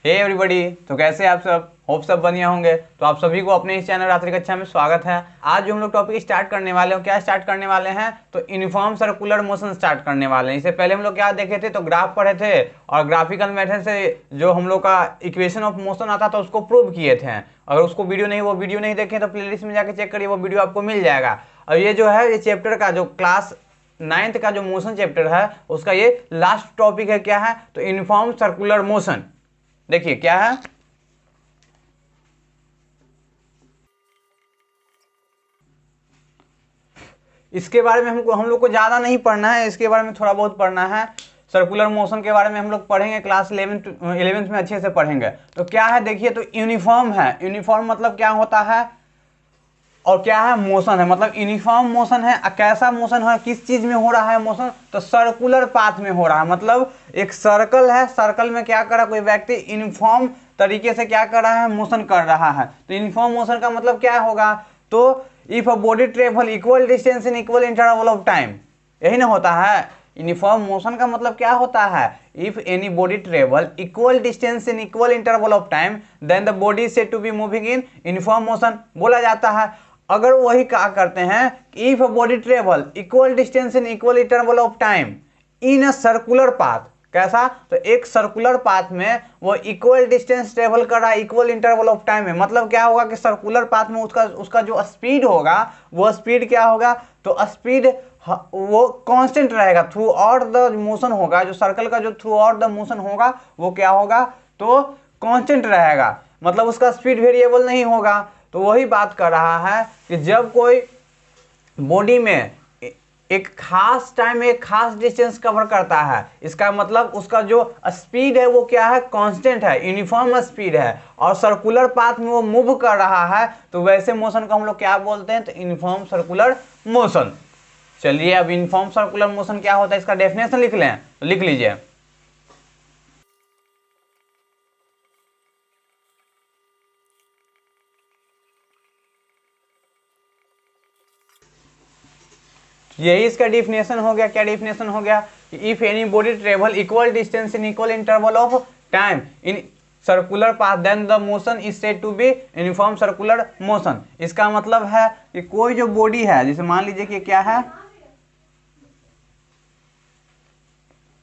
Hey everybody, तो कैसे आप सब? होप सब बढ़िया होंगे। तो आप सभी को अपने इस चैनल रात्रि कक्षा में स्वागत है। आज जो हम लोग टॉपिक स्टार्ट करने वाले हैं, क्या स्टार्ट करने वाले हैं? तो यूनिफॉर्म सर्कुलर मोशन स्टार्ट करने वाले हैं। इससे पहले हम लोग क्या देखे थे? तो ग्राफ पढ़े थे और ग्राफिकल मेथड से जो हम लोग का इक्वेशन ऑफ मोशन आता था उसको प्रूव किए थे। अगर उसको वो वीडियो नहीं देखे तो प्लेलिस्ट में जाकर चेक करिए, वो वीडियो आपको मिल जाएगा। और ये जो है, ये चैप्टर का जो क्लास 9th का जो मोशन चैप्टर है उसका ये लास्ट टॉपिक है। क्या है? तो यूनिफॉर्म सर्कुलर मोशन। देखिए क्या है, इसके बारे में हम लोग को ज्यादा नहीं पढ़ना है, इसके बारे में थोड़ा बहुत पढ़ना है। सर्कुलर मोशन के बारे में हम लोग पढ़ेंगे क्लास 11th में अच्छे से पढ़ेंगे। तो क्या है देखिए, तो यूनिफॉर्म है। यूनिफॉर्म मतलब क्या होता है और क्या है? मोशन है। मतलब यूनिफॉर्म मोशन है। कैसा मोशन है? किस चीज में हो रहा है मोशन? तो सर्कुलर पाथ में हो रहा है। मतलब एक सर्कल है, सर्कल में क्या कर रहा है कोई व्यक्ति? यूनिफॉर्म तरीके से क्या कर रहा है? मोशन कर रहा है। तो यूनिफॉर्म मोशन का मतलब क्या होगा? तो if a body travel equal distance in equal interval of time, यही ना होता है। यूनिफॉर्म मोशन का मतलब क्या होता है? If any body travel equal distance in equal interval of time then the body is said to be moving in uniform motion बोला जाता है। अगर वही क्या करते हैं, if a body travel equal distance in equal interval of time in a circular path, कैसा? तो एक सर्कुलर पाथ में वो इक्वल डिस्टेंस ट्रेवल कर रहा है इक्वल इंटरवल ऑफ टाइम में। मतलब क्या होगा कि सर्कुलर पाथ में उसका जो स्पीड होगा, वो स्पीड क्या होगा? तो स्पीड वो कांस्टेंट रहेगा थ्रू आउट द मोशन होगा। जो सर्कल का जो थ्रू आउट द मोशन होगा वो क्या होगा? तो कांस्टेंट रहेगा। मतलब उसका स्पीड वेरिएबल नहीं होगा। तो वही बात कर रहा है कि जब कोई बॉडी में एक खास टाइम में एक खास डिस्टेंस कवर करता है, इसका मतलब उसका जो स्पीड है वो क्या है? कांस्टेंट है, यूनिफॉर्म स्पीड है, और सर्कुलर पाथ में वो मूव कर रहा है। तो वैसे मोशन को हम लोग क्या बोलते हैं? तो यूनिफॉर्म सर्कुलर मोशन। चलिए, अब यूनिफॉर्म सर्कुलर मोशन क्या होता है इसका डेफिनेशन लिख लें। तो लिख लीजिए, यही इसका डिफिनेशन हो गया। क्या डिफिनेशन हो गया? If any body travel equal distance in equal interval of time in circular path then the motion is said to be uniform circular motion. इसका मतलब है कि कोई जो बॉडी है, जैसे मान लीजिए कि क्या है,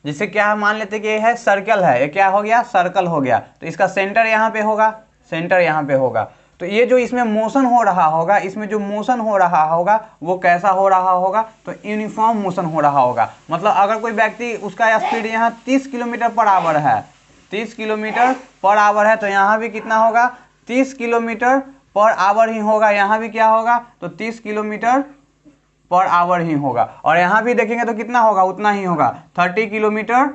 जिसे क्या है, मान लेते कि ये है सर्कल है। ये क्या हो गया? सर्कल हो गया। तो इसका सेंटर यहाँ पे होगा, सेंटर यहाँ पे होगा। तो ये जो इसमें मोशन हो रहा होगा, इसमें जो मोशन हो रहा होगा वो कैसा हो रहा होगा? तो यूनिफॉर्म मोशन हो रहा होगा। मतलब अगर कोई व्यक्ति, उसका स्पीड यहाँ 30 किलोमीटर पर आवर है, 30 किलोमीटर पर आवर है, तो यहाँ भी कितना होगा? 30 किलोमीटर पर आवर ही होगा। यहाँ भी क्या होगा? तो 30 किलोमीटर पर आवर ही होगा। और यहां भी देखेंगे तो कितना होगा? उतना ही होगा, 30 किलोमीटर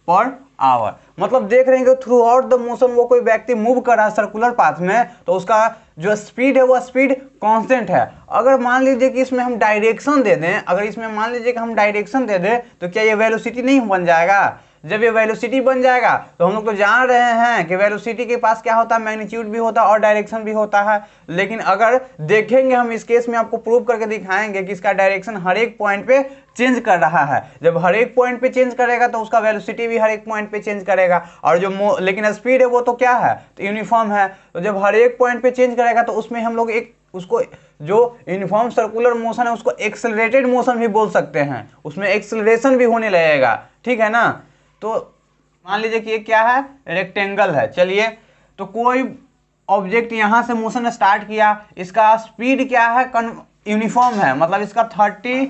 पर आवर। मतलब देख रहे हैं कि थ्रू आउट द मोशन वो कोई व्यक्ति मूव कर रहा है सर्कुलर पाथ में, तो उसका जो स्पीड है वो स्पीड कांस्टेंट है। अगर मान लीजिए कि इसमें हम डायरेक्शन दे दें, अगर इसमें मान लीजिए कि हम डायरेक्शन दे दें, तो क्या ये वेलोसिटी नहीं बन जाएगा? जब ये वेलोसिटी बन जाएगा तो हम लोग तो जान रहे हैं कि वेलोसिटी के पास क्या होता है? मैग्नीट्यूड भी होता है और डायरेक्शन भी होता है। लेकिन अगर देखेंगे हम इस केस में, आपको प्रूव करके दिखाएंगे कि इसका डायरेक्शन हर एक पॉइंट पे चेंज कर रहा है। जब हर एक पॉइंट पे चेंज करेगा तो उसका वेलोसिटी भी हर एक पॉइंट पे चेंज करेगा। और जो लेकिन स्पीड है वो तो क्या है? तो यूनिफॉर्म है। तो जब हर एक पॉइंट पे चेंज करेगा तो उसमें हम लोग एक उसको जो यूनिफॉर्म सर्कुलर मोशन है उसको एक्सेलरेटेड मोशन भी बोल सकते हैं। उसमें एक्सेलरेशन भी होने लगेगा, ठीक है ना? तो मान लीजिए कि ये क्या है? रेक्टेंगल है। चलिए, तो कोई ऑब्जेक्ट यहां से मोशन स्टार्ट किया, इसका स्पीड क्या है? यूनिफॉर्म है। मतलब इसका 30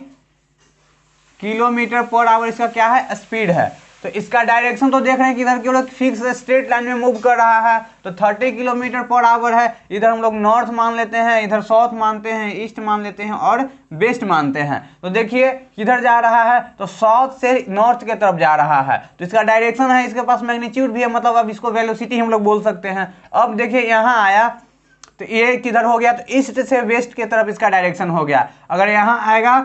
किलोमीटर पर आवर इसका क्या है? स्पीड है। तो इसका डायरेक्शन तो देख रहे हैं कि इधर केवल फिक्स स्ट्रेट लाइन में मूव कर रहा है। तो 30 किलोमीटर पर आवर है। इधर हम लोग नॉर्थ मान लेते हैं, इधर साउथ मानते हैं, ईस्ट मान लेते हैं और वेस्ट मानते हैं। तो देखिए किधर जा रहा है? तो साउथ से नॉर्थ की तरफ जा रहा है। तो इसका डायरेक्शन है, इसके पास मैग्नीट्यूड भी है। मतलब अब इसको वेलोसिटी हम लोग बोल सकते हैं। अब देखिए यहाँ आया तो ये किधर हो गया? तो ईस्ट से वेस्ट की तरफ इसका डायरेक्शन हो गया। अगर यहाँ आएगा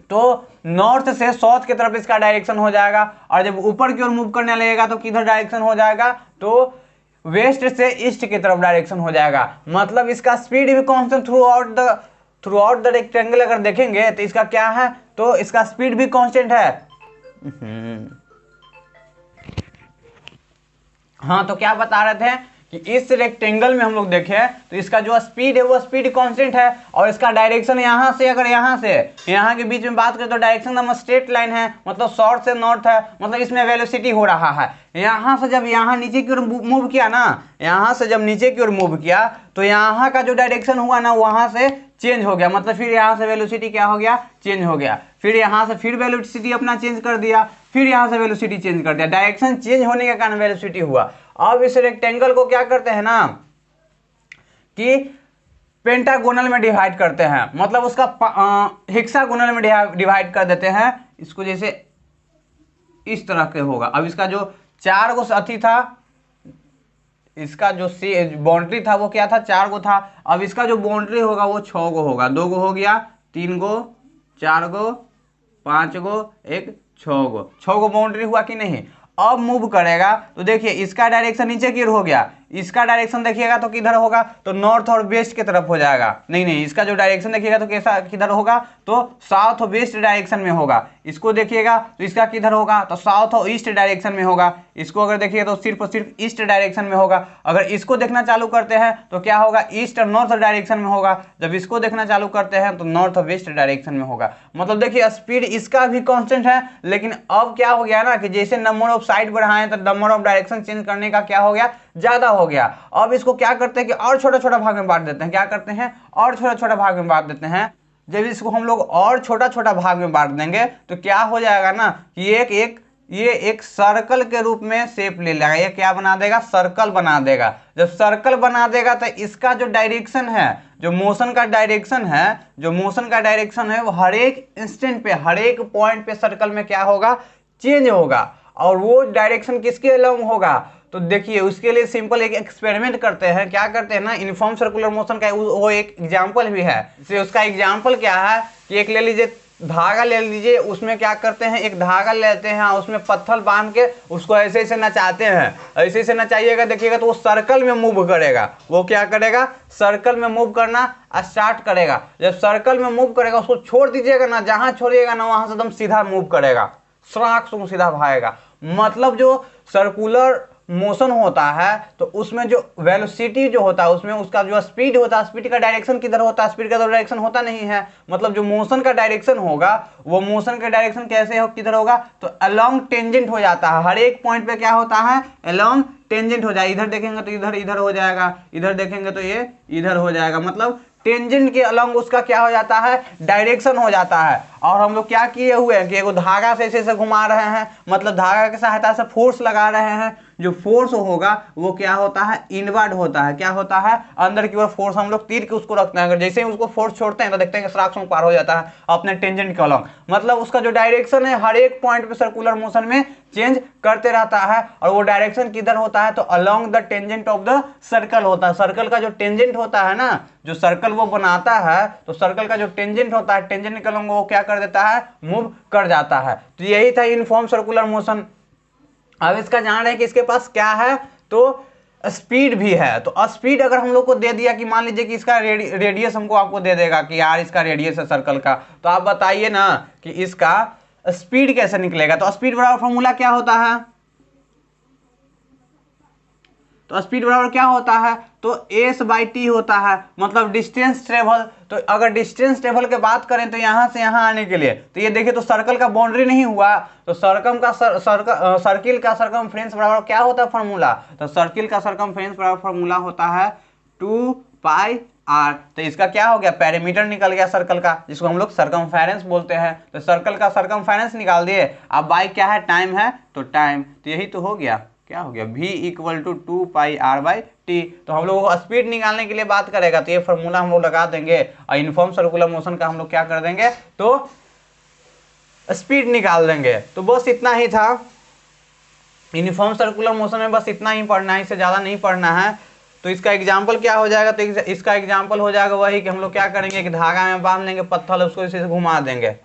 तो नॉर्थ से साउथ की तरफ इसका डायरेक्शन हो जाएगा। और जब ऊपर की ओर मूव करने लगेगा तो किधर डायरेक्शन हो जाएगा? तो वेस्ट से ईस्ट की तरफ डायरेक्शन हो जाएगा। मतलब इसका स्पीड भी constant through out the rectangle अगर देखेंगे तो इसका क्या है? तो इसका स्पीड भी कांस्टेंट है। हाँ, तो क्या बता रहे थे कि इस रेक्टेंगल में हम लोग देखें तो इसका जो स्पीड है वो स्पीड कांस्टेंट है, और इसका डायरेक्शन यहाँ से, अगर यहाँ से यहाँ के बीच में बात करें तो डायरेक्शन एकदम स्ट्रेट लाइन है, मतलब साउथ से नॉर्थ है, मतलब इसमें वेलोसिटी हो रहा है। यहाँ से जब यहाँ नीचे की ओर मूव किया ना, यहाँ से जब नीचे की ओर मूव किया तो यहाँ का जो डायरेक्शन हुआ ना वहाँ से चेंज हो गया, मतलब फिर यहाँ से वेलोसिटी क्या हो गया, चेंज हो गया। फिर यहाँ से फिर वेलोसिटी अपना चेंज कर दिया, फिर यहाँ से वेलोसिटी चेंज कर दिया, डायरेक्शन चेंज होने के कारण वेलोसिटी हुआ। अब इस रेक्टेंगल को क्या करते हैं ना कि पेंटागोनल में डिवाइड करते हैं, मतलब उसका हेक्सागोनल में डिवाइड कर देते हैं इसको, जैसे इस तरह के होगा। अब इसका जो 4 गो अथी था, इसका जो बाउंड्री था वो क्या था, 4 गो था। अब इसका जो बाउंड्री होगा वो 6 गो होगा, 2 गो हो गया, 3 गो, 4 गो, 5 गो, एक 6 गो, 6 गो बाउंड्री हुआ कि नहीं। अब मूव करेगा तो देखिए इसका डायरेक्शन नीचे की ओर हो गया, इसका डायरेक्शन देखिएगा तो किधर होगा, तो नॉर्थ और वेस्ट की तरफ हो जाएगा। नहीं, इसका जो डायरेक्शन देखिएगा तो कैसा किधर होगा, तो साउथ और वेस्ट डायरेक्शन में होगा। इसको देखिएगा तो इसका किधर होगा, तो साउथ और ईस्ट डायरेक्शन में होगा। इसको अगर देखिएगा तो सिर्फ और सिर्फ ईस्ट डायरेक्शन में होगा। अगर इसको देखना चालू करते हैं तो क्या होगा, ईस्ट और नॉर्थ डायरेक्शन में होगा। जब इसको देखना चालू करते हैं तो नॉर्थ और वेस्ट डायरेक्शन में होगा। मतलब देखिए स्पीड इसका भी कांस्टेंट है, लेकिन अब क्या हो गया ना कि जैसे नंबर ऑफ साइड बढ़ाएं तो नंबर ऑफ डायरेक्शन चेंज करने का क्या हो गया, ज्यादा हो गया। अब इसको क्या करते हैं कि और छोटा छोटा भाग में बांट देते हैं, क्या करते हैं, और छोटा छोटा भाग में बांट देते हैं। जब इसको हम लोग और छोटा छोटा भाग में बांट देंगे तो क्या हो जाएगा ना कि ये एक सर्कल के रूप में शेप ले लेगा। ये क्या बना देगा, सर्कल बना देगा। जब सर्कल बना देगा तो इसका जो डायरेक्शन है, जो मोशन का डायरेक्शन है वो हर एक इंस्टेंट पे, हर एक पॉइंट पे सर्कल में क्या होगा, चेंज होगा। और वो डायरेक्शन किसके अलोंग होगा, तो देखिए उसके लिए सिंपल एक एक्सपेरिमेंट करते हैं। क्या करते हैं ना, यूनिफॉर्म सर्कुलर मोशन का वो एक एग्जांपल भी है। उसका एग्जांपल क्या है कि एक ले लीजिए, धागा ले लीजिए, उसमें क्या करते हैं, एक धागा लेते हैं, उसमें पत्थर बांध के उसको ऐसे ऐसे नचाते हैं। ऐसे ऐसे नचाइएगा देखिएगा तो वो सर्कल में मूव करेगा। वो क्या करेगा, सर्कल में मूव करना स्टार्ट करेगा। जब सर्कल में मूव करेगा उसको छोड़ दीजिएगा ना, जहां छोड़िएगा ना वहां से एकदम सीधा मूव करेगा, सराक से सीधा भागेगा। मतलब जो सर्कुलर मोशन होता है तो उसमें जो वेलोसिटी जो होता है, उसमें उसका जो स्पीड होता है, स्पीड का डायरेक्शन किधर होता है, स्पीड का तो डायरेक्शन होता नहीं है। मतलब जो मोशन का डायरेक्शन होगा वो मोशन का डायरेक्शन कैसे हो, किधर होगा, तो अलोंग टेंजेंट हो जाता है। हर एक पॉइंट पे क्या होता है, अलोंग टेंजेंट हो जाएगा। इधर देखेंगे तो इधर हो जाएगा, इधर देखेंगे तो ये इधर हो जाएगा। मतलब टेंजेंट के अलोंग उसका क्या हो जाता है, डायरेक्शन हो जाता है। और हम लोग क्या किए हुए हैं कि एगो धागा से ऐसे घुमा रहे हैं, मतलब धागा की सहायता से फोर्स लगा रहे हैं। जो फोर्स होगा वो क्या होता है, इनवर्ड होता है। क्या होता है, अंदर की ओर फोर्स हम लोग तीर के उसको रखते हैं। अगर जैसे ही उसको फोर्स छोड़ते हैं तो देखते हैं कि सराख पार हो जाता है अपने टेंजेंट के अलोंग। मतलब उसका जो डायरेक्शन है हर एक पॉइंट पे सर्कुलर मोशन में चेंज करते रहता है। और वो डायरेक्शन किधर होता है, तो along the tangent of the circle होता है। सर्कल का जो टेंजेंट होता है ना, जो सर्कल वो बनाता है, तो सर्कल का जो टेंजेंट होता है, टेंजेंट के अलोंग वो क्या कर देता है, मूव कर जाता है। तो यही था यूनिफॉर्म सर्कुलर मोशन। अब इसका जान रहे हैं कि इसके पास क्या है, तो स्पीड भी है। तो स्पीड अगर हम लोग को दे दिया कि मान लीजिए कि इसका रेडियस हमको आपको दे देगा कि यार इसका रेडियस है सर्कल का, तो आप बताइए ना कि इसका स्पीड कैसे निकलेगा। तो स्पीड बराबर फॉर्मूला क्या होता है, तो स्पीड बराबर क्या होता है, तो s/t होता है, मतलब डिस्टेंस ट्रेवल। तो अगर डिस्टेंस ट्रेवल के बात करें तो यहां से यहां आने के लिए, तो ये देखिए तो सर्कल का बाउंड्री नहीं हुआ, तो सर्किल का सरकमफ्रेंस बराबर क्या होता है फॉर्मूला, तो सर्किल का सरकमफ्रेंस बराबर फॉर्मूला होता है 2πr। तो इसका क्या हो गया, पेरीमीटर निकल गया सर्कल का, जिसको हम लोग सरकमफेरेंस बोलते हैं। तो सर्कल का सरकमफेरेंस निकाल दिए। अब बाई क्या है, टाइम है, तो टाइम, तो यही तो हो गया, क्या हो गया, v = 2πr/t। तो हम लोग स्पीड निकालने के लिए बात करेगा तो ये फॉर्मूला हम लोग लगा देंगे, और यूनिफॉर्म सर्कुलर मोशन का हम लोग क्या कर देंगे, तो स्पीड निकाल देंगे। तो बस इतना ही था यूनिफॉर्म सर्कुलर मोशन में, बस इतना ही पढ़ना है, इससे ज़्यादा नहीं पढ़ना है। तो इसका एग्जाम्पल क्या हो जाएगा, तो इसका एग्जाम्पल हो जाएगा वही कि हम लोग क्या करेंगे कि धागा में बांध लेंगे पत्थर, उसको इसे घुमा देंगे,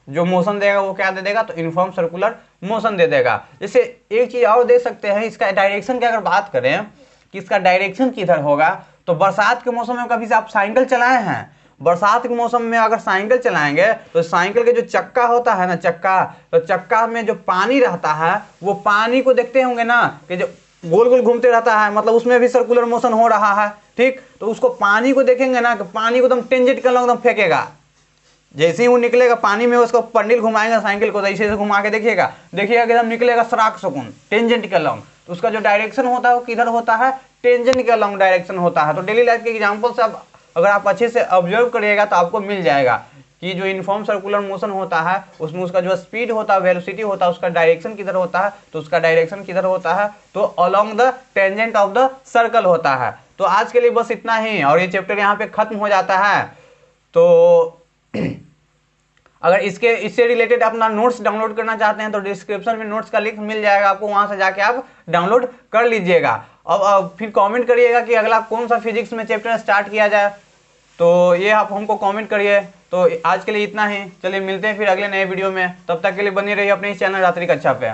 जो मोशन देगा वो क्या दे देगा, तो यूनिफॉर्म सर्कुलर मोशन दे देगा। जैसे एक चीज और दे सकते हैं, इसका डायरेक्शन की अगर बात करें कि इसका डायरेक्शन किधर होगा, तो बरसात के मौसम में कभी से आप साइकिल चलाए हैं, बरसात के मौसम में अगर साइकिल चलाएंगे तो साइकिल के जो चक्का होता है ना, चक्का, तो चक्का में जो पानी रहता है वो पानी को देखते होंगे ना कि जो गोल गोल घूमते रहता है, मतलब उसमें भी सर्कुलर मोशन हो रहा है। ठीक, तो उसको पानी को देखेंगे ना कि पानी को एकदम टेंजेंट के अलॉन्ग एकदम फेंकेगा। जैसे ही वो निकलेगा पानी में, उसको पंडिल घुमाएंगे साइकिल को, तो ऐसे से घुमा के देखिएगा कि एकदम निकलेगा सराक सुकून टेंजेंट के अलॉन्ग। तो उसका जो डायरेक्शन होता है वो किधर होता है, टेंजेंट के अलॉन्ग डायरेक्शन होता है। तो डेली लाइफ के एग्जाम्पल से आप अगर आप अच्छे से ऑब्जर्व करिएगा तो आपको मिल जाएगा कि जो यूनिफॉर्म सर्कुलर मोशन होता है उसमें उसका जो स्पीड होता है, वेलोसिटी होता है, उसका डायरेक्शन किधर होता है, तो उसका डायरेक्शन किधर होता है, तो along the tangent of the circle होता है। तो आज के लिए बस इतना ही, और ये चैप्टर यहाँ पे खत्म हो जाता है। तो अगर इससे रिलेटेड अपना नोट्स डाउनलोड करना चाहते हैं तो डिस्क्रिप्शन में नोट्स का लिंक मिल जाएगा आपको, वहां से जाके आप डाउनलोड कर लीजिएगा। अब फिर कमेंट करिएगा कि अगला कौन सा फिजिक्स में चैप्टर स्टार्ट किया जाए, तो ये आप हमको कमेंट करिए। तो आज के लिए इतना ही, चलिए मिलते हैं फिर अगले नए वीडियो में। तब तक के लिए बने रहिए अपने इस चैनल रात्रि कक्षा पे।